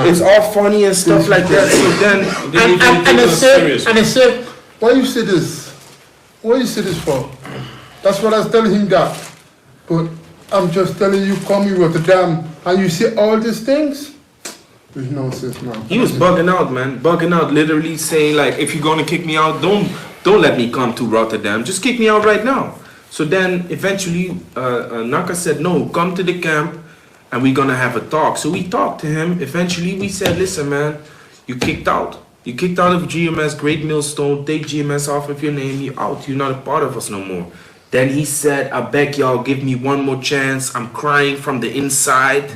it's all funny and stuff like that. So then, and I said, why you say this? What you say this for? That's what I was telling him that. But I'm just telling you, come in Rotterdam, and you see all these things. There's no sense, man. He was bugging out, man. Bugging out, literally saying like, if you're gonna kick me out, don't let me come to Rotterdam. Just kick me out right now. So then eventually Naka said, no, come to the camp and we're gonna have a talk. So we talked to him. Eventually we said, listen man, you kicked out. You kicked out of GMS, Great Millstone, take GMS off of your name, you're out. You're not a part of us no more. Then he said, I beg y'all, give me one more chance. I'm crying from the inside.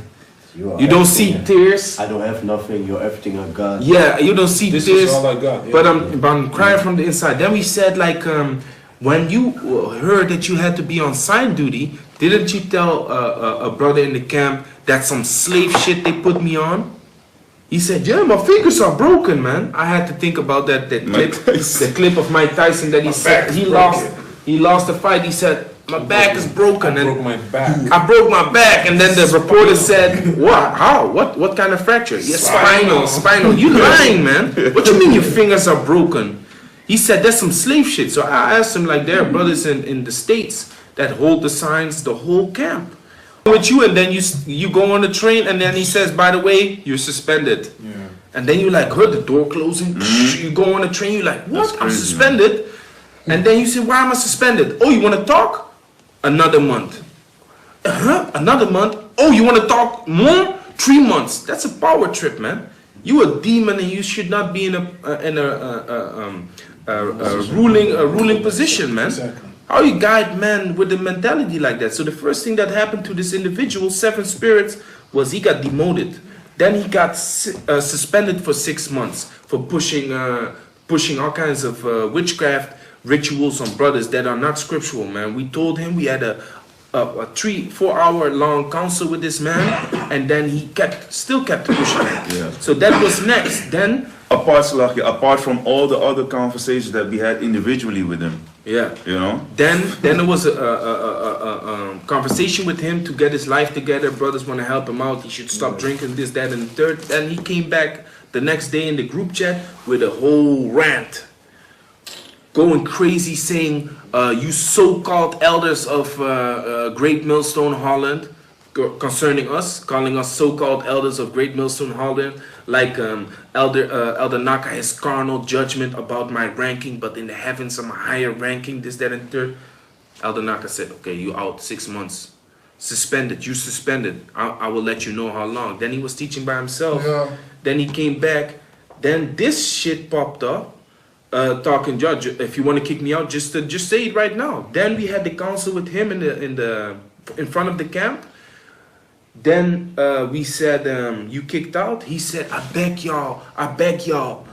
You don't see tears. I don't have nothing, you're everything I got. Yeah, you don't see tears. This is all I got. Yeah. But I'm crying from the inside. Then we said like, when you heard that you had to be on sign duty, didn't you tell a brother in the camp that some slave shit they put me on? He said, yeah, my fingers are broken, man. I had to think about that clip of Mike Tyson that he said he lost the fight. He said, my back is broken. I broke my back. I broke my back. And then the reporter said, what? How? What kind of fracture? Yeah, spinal. You lying, man. What you mean your fingers are broken? He said, that's some slave shit. So I asked him, like, there are brothers in the States that hold the signs, the whole camp. With you, and then you go on the train, and then he says, by the way, you're suspended. Yeah. And then you like heard the door closing. You go on the train, you're like, what? I'm suspended. And then you say, why am I suspended? Oh, you want to talk? Another month. Another month? Oh, you want to talk more? 3 months. That's a power trip, man. You a demon, and you should not be in a ruling position, man. Exactly. How you guide men with a mentality like that? So the first thing that happened to this individual, Seven Spirits, was he got demoted. Then he got suspended for 6 months for pushing all kinds of witchcraft rituals on brothers that are not scriptural, man. We told him, we had a 3-4 hour long counsel with this man, and then he still kept pushing it. Yeah. So that was next. Then apart from all the other conversations that we had individually with him. Yeah. You know? Then there was a conversation with him to get his life together. Brothers want to help him out. He should stop drinking this, that, and the third. Then he came back the next day in the group chat with a whole rant. Going crazy saying, you so-called elders of Great Millstone Holland, concerning us, calling us so-called elders of Great Millstone Holland, like Elder Naka has carnal judgment about my ranking, but in the heavens I'm a higher ranking, this, that, and third. Elder Naka said, okay, you out 6 months. Suspended, you suspended. I will let you know how long. Then he was teaching by himself. Yeah. Then he came back. Then this shit popped up. Talking, Judge, if you want to kick me out, just say it right now. Then we had the council with him in front of the camp. Then we said, you kicked out. He said, I beg y'all,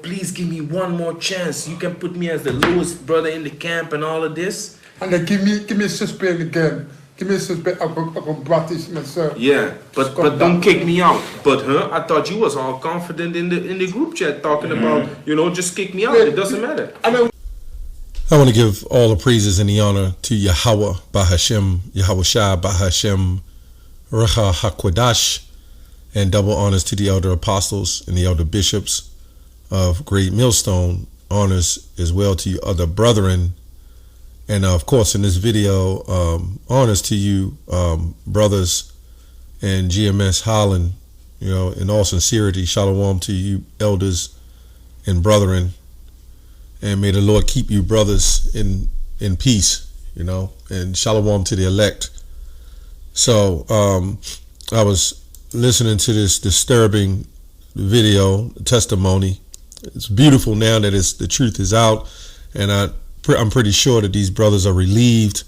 please give me one more chance. You can put me as the lowest brother in the camp and all of this. And then give me a suspect again. Give me a suspect. I can practice myself. Yeah, but don't kick me out. But I thought you was all confident in the group chat talking about, just kick me out. It doesn't matter. I want to give all the praises and the honor to Yahweh Bahashem, Yahweh Shai Bahashem, Recha HaKodash, and double honors to the elder apostles and the elder bishops of Great Millstone. Honors as well to you other brethren. And of course, in this video, honors to you, brothers and GMS Holland, in all sincerity, shalom to you elders and brethren. And may the Lord keep you brothers in peace, and shalom to the elect. So I was listening to this disturbing video testimony. It's beautiful now that the truth is out, and I'm pretty sure that these brothers are relieved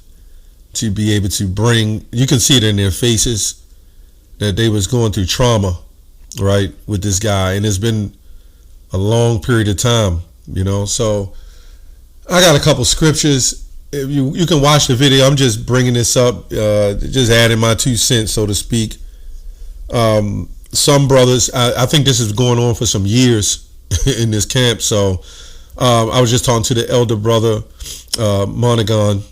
to be able to bring, you can see it in their faces, that they was going through trauma, right, with this guy. And it's been a long period of time, So I got a couple scriptures. If you can watch the video. I'm just bringing this up, just adding my 2 cents, so to speak. Some brothers, I think this is going on for some years in this camp. So I was just talking to the elder brother, Monaghan,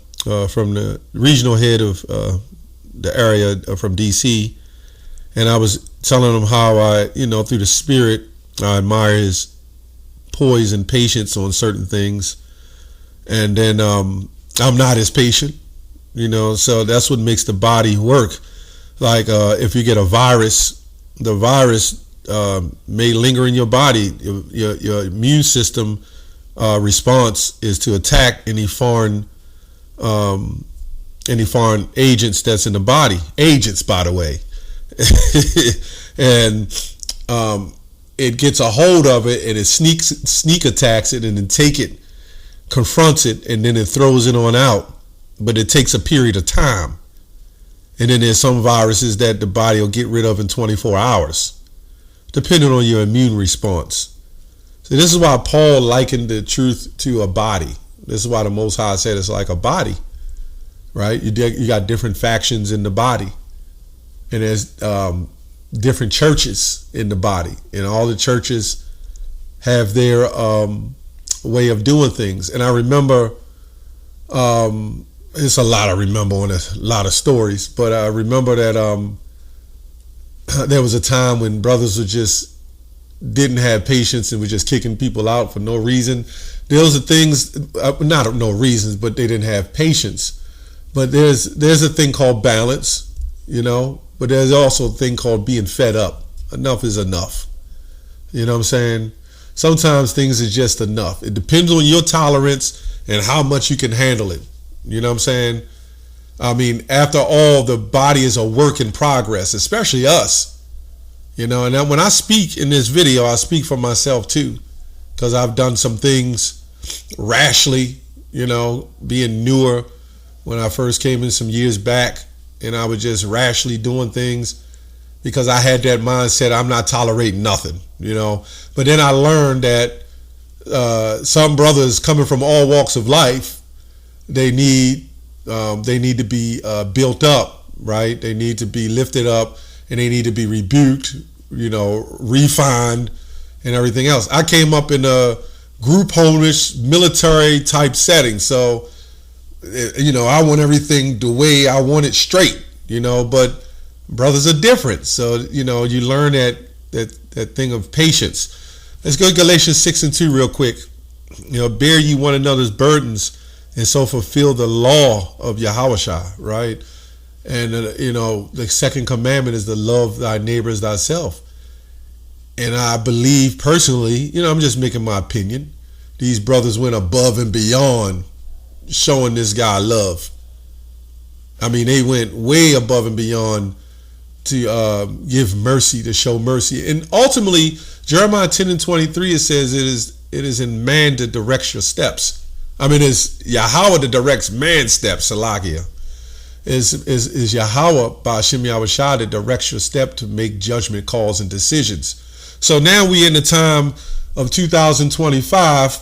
from the regional head of the area from DC. and I was telling him how I, through the Spirit, I admire his poise and patience on certain things, and then I'm not as patient, so that's what makes the body work. Like if you get a virus, the virus may linger in your body. Your immune system response is to attack any foreign agents that's in the body. Agents, by the way. And it gets a hold of it, and it sneak attacks it, and then confronts it, and then it throws it on out. But it takes a period of time. And then there's some viruses that the body will get rid of in 24 hours, depending on your immune response. So this is why Paul likened the truth to a body. This is why the Most High said it's like a body, right? You got different factions in the body, and there's different churches in the body, and all the churches have their way of doing things. And I remember, it's a lot I remember on a lot of stories, but I remember that there was a time when brothers didn't have patience and were just kicking people out for no reason. Those are things, not no reasons, but they didn't have patience. But there's a thing called balance, but there's also a thing called being fed up. Enough is enough. You know what I'm saying? Sometimes things is just enough. It depends on your tolerance and how much you can handle it. You know what I'm saying? I mean, after all, the body is a work in progress, especially us. And when I speak in this video, I speak for myself too, because I've done some things rashly, being newer when I first came in some years back, and I was just rashly doing things because I had that mindset, I'm not tolerating nothing, But then I learned that some brothers coming from all walks of life, they need to be built up, right? They need to be lifted up, and they need to be rebuked, refined, and everything else. I came up in a group home-ish military type setting, so I want everything the way I want it straight, but brothers are different. So you learn that thing of patience. Let's go to Galatians 6:2 real quick. Bear ye one another's burdens, and so fulfill the law of Yahushua, right? And the second commandment is to love thy neighbor as thyself. And I believe personally, I'm just making my opinion, these brothers went above and beyond showing this guy love. I mean, they went way above and beyond to give mercy, to show mercy. And ultimately, Jeremiah 10:23, it says it is in man that directs your steps. I mean, it's Yahweh that directs man's steps, Salakia. Is Yahweh, Ba'ashem Yahushua, that directs your step to make judgment calls and decisions. So now we in the time of 2025,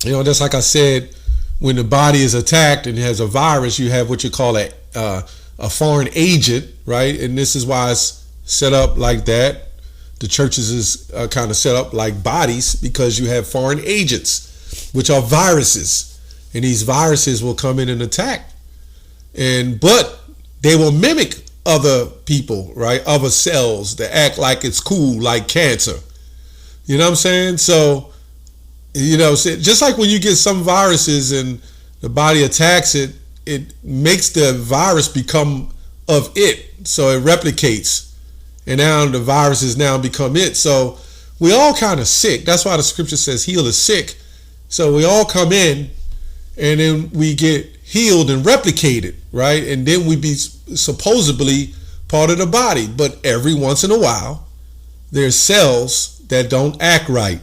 that's like I said, when the body is attacked and it has a virus, you have what you call a foreign agent, right? And this is why it's set up like that. The churches is kind of set up like bodies because you have foreign agents, which are viruses, and these viruses will come in and attack, but they will mimic other people, right? Other cells that act like it's cool, like cancer. You know what I'm saying? So, just like when you get some viruses and the body attacks it, it makes the virus become of it, so it replicates, and now the viruses now become it. So we all kind of sick. That's why the scripture says heal the sick. So we all come in, and then we get healed and replicated, right? And then we be supposedly part of the body. But every once in a while, there's cells that don't act right,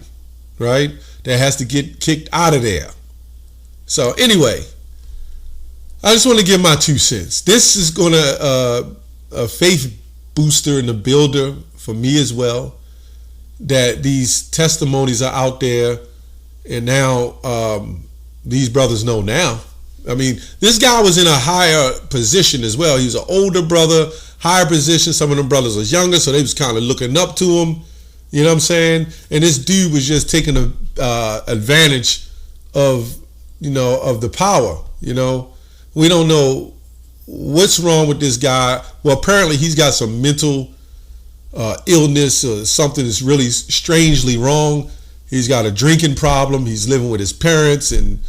right? That has to get kicked out of there. So anyway, I just want to give my 2 cents. This is going to a faith booster and a builder for me as well, that these testimonies are out there, and now these brothers know now. I mean, this guy was in a higher position as well. He was an older brother, higher position. Some of them brothers was younger, so they was kind of looking up to him. You know what I'm saying? And this dude was just taking advantage of, of the power. We don't know what's wrong with this guy. Well, apparently he's got some mental illness or something is really strangely wrong. He's got a drinking problem. He's living with his parents, and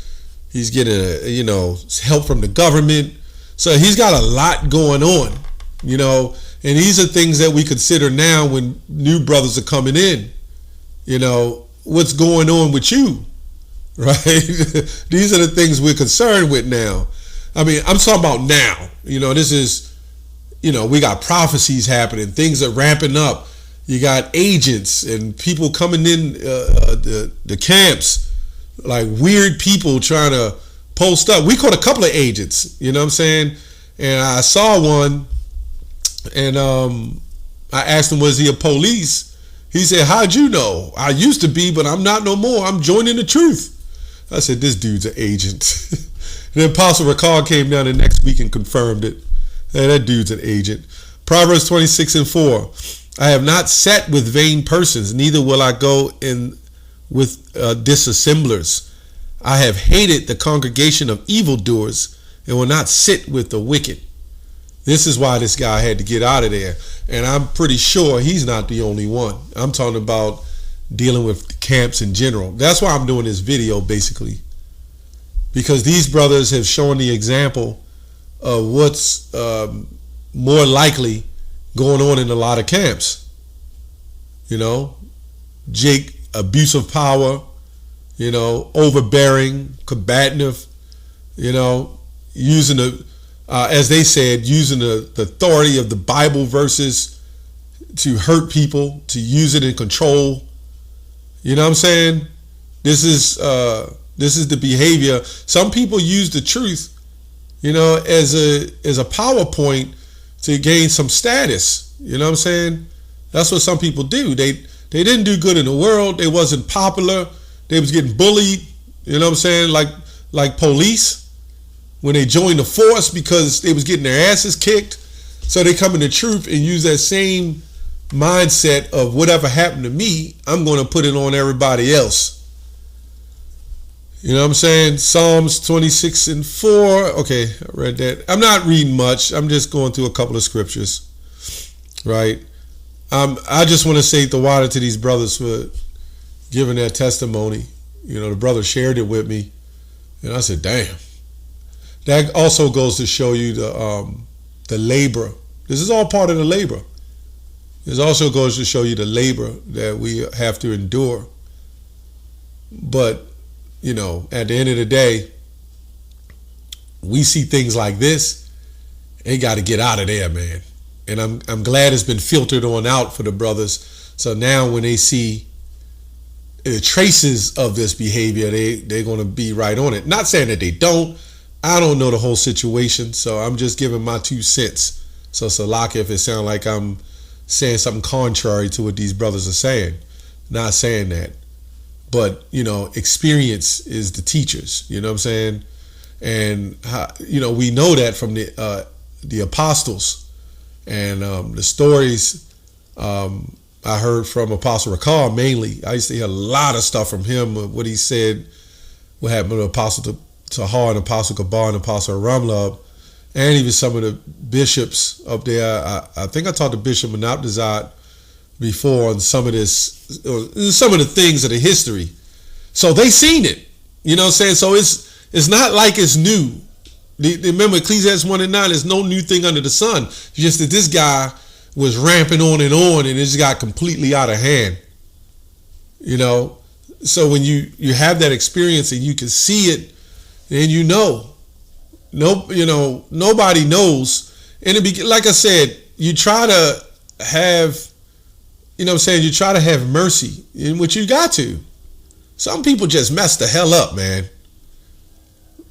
he's getting help from the government. So he's got a lot going on, and these are things that we consider now when new brothers are coming in. What's going on with you, right? These are the things we're concerned with now. I mean, I'm talking about now. This is, we got prophecies happening. Things are ramping up. You got agents and people coming in the camps, like weird people trying to post up. We caught a couple of agents, you know what I'm saying? And I saw one, and I asked him, was he a police? He said, how'd you know? I used to be, but I'm not no more. I'm joining the truth. I said, this dude's an agent. And then Apostle Ricard came down the next week and confirmed it. Hey, that dude's an agent. Proverbs 26:4. I have not sat with vain persons, neither will I go in with disassemblers. I have hated the congregation of evildoers and will not sit with the wicked. This is why this guy had to get out of there. And I'm pretty sure he's not the only one. I'm talking about dealing with camps in general. That's why I'm doing this video, basically. Because these brothers have shown the example of what's more likely going on in a lot of camps. Jake, abuse of power, overbearing, combative, using as they said, using the authority of the Bible verses to hurt people, to use it in control. You know what I'm saying? This is the behavior. Some people use the truth, as a PowerPoint to gain some status. You know what I'm saying? That's what some people do. They didn't do good in the world. They wasn't popular. They was getting bullied. You know what I'm saying? Like police when they joined the force because they was getting their asses kicked. So they come in the truth and use that same mindset of whatever happened to me, I'm going to put it on everybody else. You know what I'm saying? Psalms 26:4. Okay, I read that. I'm not reading much. I'm just going through a couple of scriptures. Right? I just want to say the water to these brothers for giving their testimony. The brother shared it with me, and I said, damn. That also goes to show you the labor. This is all part of the labor. This also goes to show you the labor that we have to endure. But, at the end of the day, we see things like this, they got to get out of there, man. And I'm glad it's been filtered on out for the brothers. So now when they see the traces of this behavior, they're going to be right on it. Not saying that they don't. I don't know the whole situation, so I'm just giving my 2 cents. So Salak, if it sounds like I'm saying something contrary to what these brothers are saying, not saying that. But, experience is the teachers, you know what I'm saying? And, we know that from the apostles and the stories I heard from Apostle Ricard mainly. I used to hear a lot of stuff from him, what he said, what happened to Apostle Tahar and Apostle Gabar and Apostle Ramlab, and even some of the bishops up there. I think I talked to Bishop Menabdazad before on some of the things of the history. So they seen it. You know what I'm saying? So it's not like it's new. Remember Ecclesiastes 1:9, there's no new thing under the sun. It's just that this guy was ramping on and it just got completely out of hand. So when you have that experience and you can see it, then nobody knows. And like I said, you try to have, you try to have mercy in what you got to. Some people just mess the hell up, man.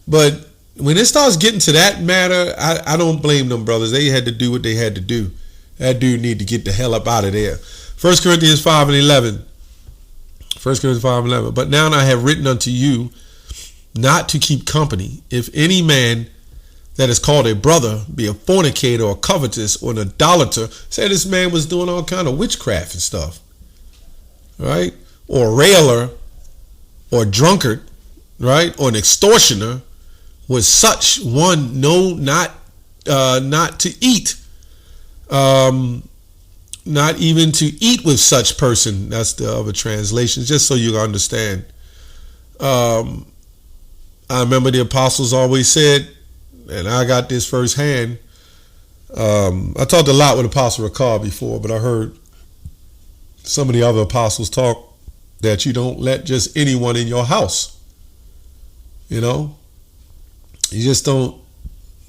But when it starts getting to that matter, I don't blame them brothers. They had to do what they had to do. That dude need to get the hell up out of there. 1 Corinthians 5:11. 1 Corinthians 5:11. But now I have written unto you not to keep company, if any man that is called a brother be a fornicator or covetous or an idolater. Say this man was doing all kind of witchcraft and stuff, right? Or a railer, or a drunkard, right? Or an extortioner. Was such one know not to eat, not even to eat with such person. That's the other translation, just so you understand. I remember the apostles always said, and I got this firsthand. I talked a lot with Apostle Ricard before, but I heard some of the other apostles talk that you don't let just anyone in your house. You know, you just don't.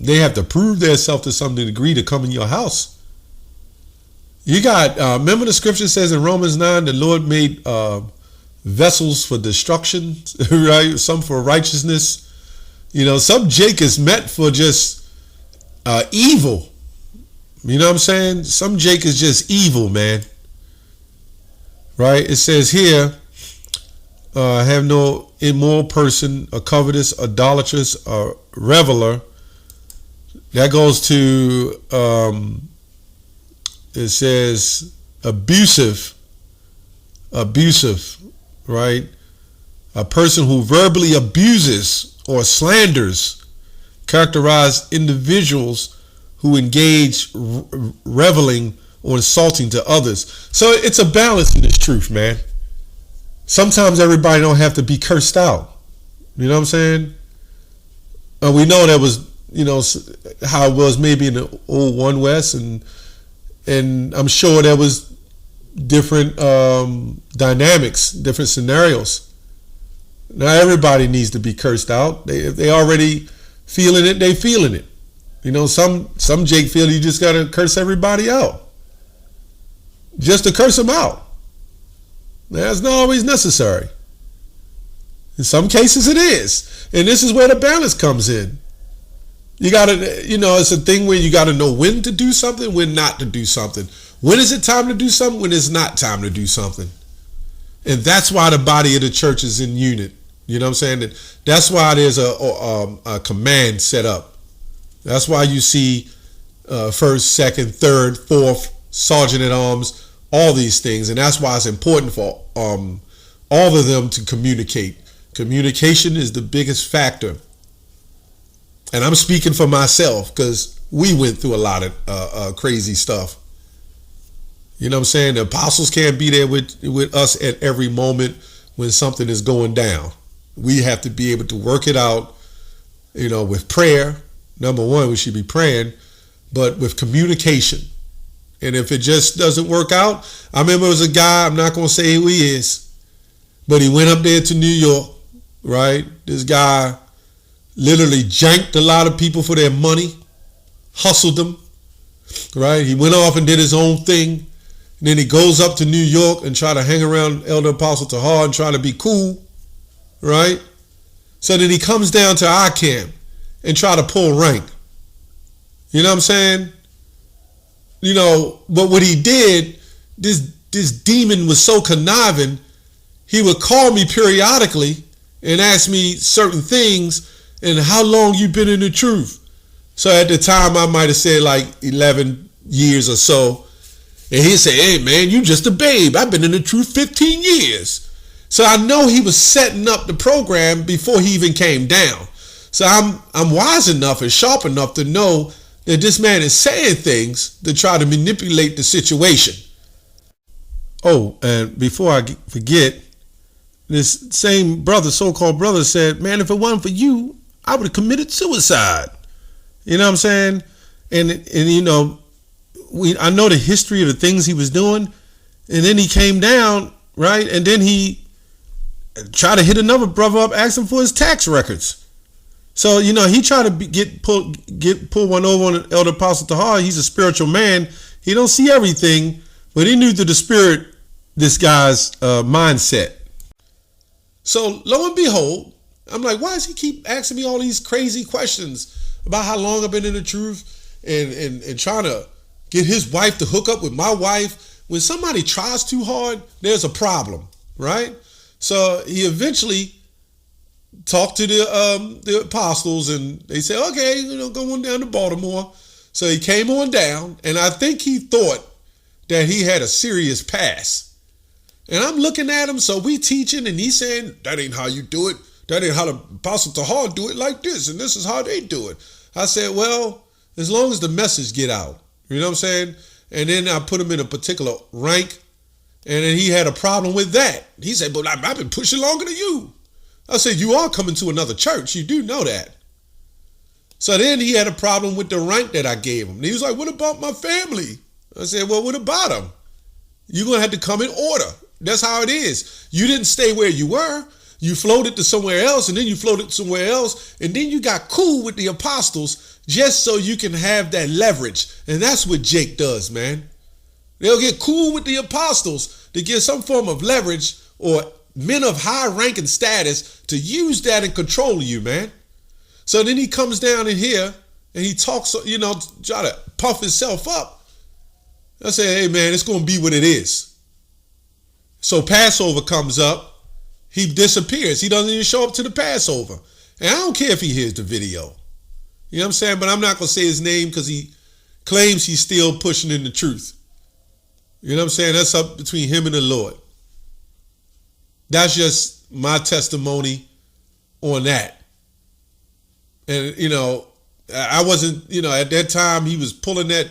They have to prove themselves to some degree to come in your house. You got, remember the scripture says in Romans 9, the Lord made vessels for destruction, right? Some for righteousness. You know, some Jake is meant for just evil. You know what I'm saying? Some Jake is just evil, man. Right? It says here, have no immoral person, a covetous, idolatrous, a reveler. That goes to, it says abusive, right? A person who verbally abuses or slanders, characterize individuals who engage reveling or insulting to others. So it's a balance in this truth, man. Sometimes everybody don't have to be cursed out. You know what I'm saying? We know that was, you know, how it was maybe in the old One West, and I'm sure there was different dynamics, different scenarios. Now everybody needs to be cursed out. If they already feeling it, they feeling it. You know, some Jake feel you just gotta curse everybody out, just to curse them out. That's not always necessary. In some cases it is, and this is where the balance comes in. You gotta, you know, it's a thing where you gotta know when to do something, when not to do something. When is it time to do something? When it's not time to do something. And that's why the body of the church is in unit. You know what I'm saying? That's why there's a command set up. That's why you see first, second, third, fourth, sergeant at arms, all these things. And that's why it's important for all of them to communicate. Communication is the biggest factor. And I'm speaking for myself because we went through a lot of crazy stuff. You know what I'm saying? The apostles can't be there with us at every moment when something is going down. We have to be able to work it out, you know, with prayer. Number one, we should be praying, but with communication. And if it just doesn't work out, I remember there was a guy, I'm not going to say who he is, but he went up there to New York, right? This guy literally janked a lot of people for their money, hustled them, right? He went off and did his own thing. And then he goes up to New York and try to hang around Elder Apostle Tahar and try to be cool, right? So then he comes down to our camp and try to pull rank. You know what I'm saying? You know, but what he did, this demon was so conniving, he would call me periodically and ask me certain things and how long you been in the truth. So at the time I might have said like 11 years or so. And he'd say, hey man, you just a babe. I've been in the truth 15 years. So I know he was setting up the program before he even came down. So I'm wise enough and sharp enough to know that this man is saying things to try to manipulate the situation. Oh, and before I forget, this same brother, so-called brother, said, man, if it wasn't for you, I would have committed suicide. You know what I'm saying? And you know, I know the history of the things he was doing, and then he came down, right? And then he tried to hit another brother up, asking for his tax records. So, you know, he tried to pull one over on Elder Apostle Tahar. He's a spiritual man. He don't see everything, but he knew through the spirit this guy's mindset. So lo and behold, I'm like, why does he keep asking me all these crazy questions about how long I've been in the truth and trying to get his wife to hook up with my wife? When somebody tries too hard, there's a problem, right? So he eventually talked to the apostles, and they said, okay, you know, go on down to Baltimore. So he came on down, and I think he thought that he had a serious pass. And I'm looking at him, so we teaching, and he's saying, that ain't how you do it. That ain't how the Apostle Tahar do it, like this, and this is how they do it. I said, well, as long as the message get out, you know what I'm saying? and then I put him in a particular rank, and then he had a problem with that. He said, but I've been pushing longer than you. I said, you are coming to another church. You do know that. So then he had a problem with the rank that I gave him. And he was like, what about my family? I said, well, what about them? You're going to have to come in order. That's how it is. You didn't stay where you were. You floated to somewhere else, and then you floated somewhere else, and then you got cool with the apostles just so you can have that leverage. And that's what Jake does, man. They'll get cool with the apostles to get some form of leverage or men of high rank and status to use that and control you, man. So then he comes down in here and he talks, try to puff himself up. I say, hey, man, it's going to be what it is. So Passover comes up. He disappears. He doesn't even show up to the Passover. And I don't care if he hears the video. You know what I'm saying? But I'm not going to say his name because he claims he's still pushing in the truth. You know what I'm saying? That's up between him and the Lord. That's just my testimony on that. And, I wasn't, at that time he was pulling that,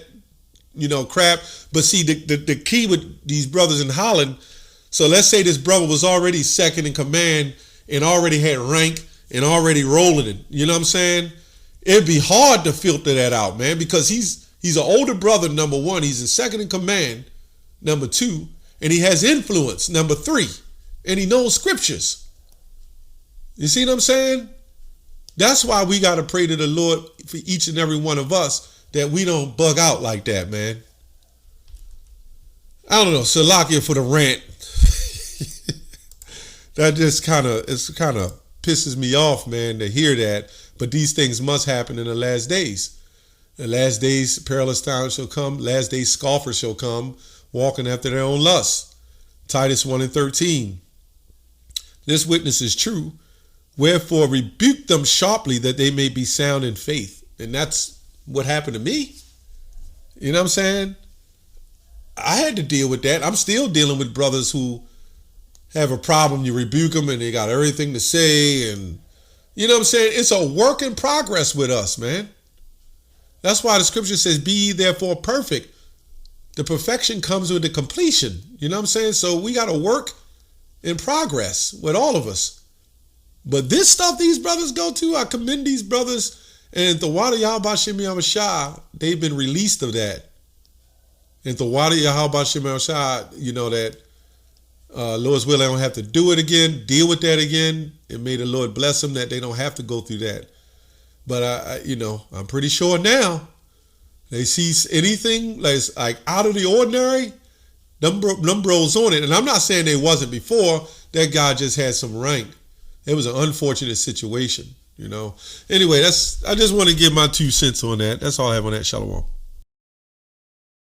crap. But see, the key with these brothers in Holland, so let's say this brother was already second in command and already had rank and already rolling it. You know what I'm saying? It'd be hard to filter that out, man, because he's an older brother, number one. He's in second in command, number two. And he has influence, number three. And he knows scriptures. You see what I'm saying? That's why we got to pray to the Lord for each and every one of us that we don't bug out like that, man. I don't know, Salakia for the rant. That just kind of pisses me off, man, to hear that. But these things must happen in the last days. The last days, perilous times shall come. Last days, scoffers shall come, walking after their own lusts. Titus 1:13. This witness is true. Wherefore rebuke them sharply that they may be sound in faith. And that's what happened to me. You know what I'm saying? I had to deal with that. I'm still dealing with brothers who have a problem. You rebuke them and they got everything to say. And you know what I'm saying? It's a work in progress with us, man. That's why the scripture says, be ye therefore perfect. The perfection comes with the completion. You know what I'm saying? So we got to work in progress with all of us. But this stuff these brothers go to, I commend these brothers. And the Wada Yahweh Shem Yahweh, they've been released of that. And the Wada Yahweh Shem Yahweh, that Lord's will, they don't have to do it again, deal with that again. And may the Lord bless them that they don't have to go through that. But I'm pretty sure now they see anything like out of the ordinary, them bros on it. And I'm not saying they wasn't before. That guy just had some rank. It was an unfortunate situation, Anyway, I just want to give my 2 cents on that. That's all I have on that. Shalom.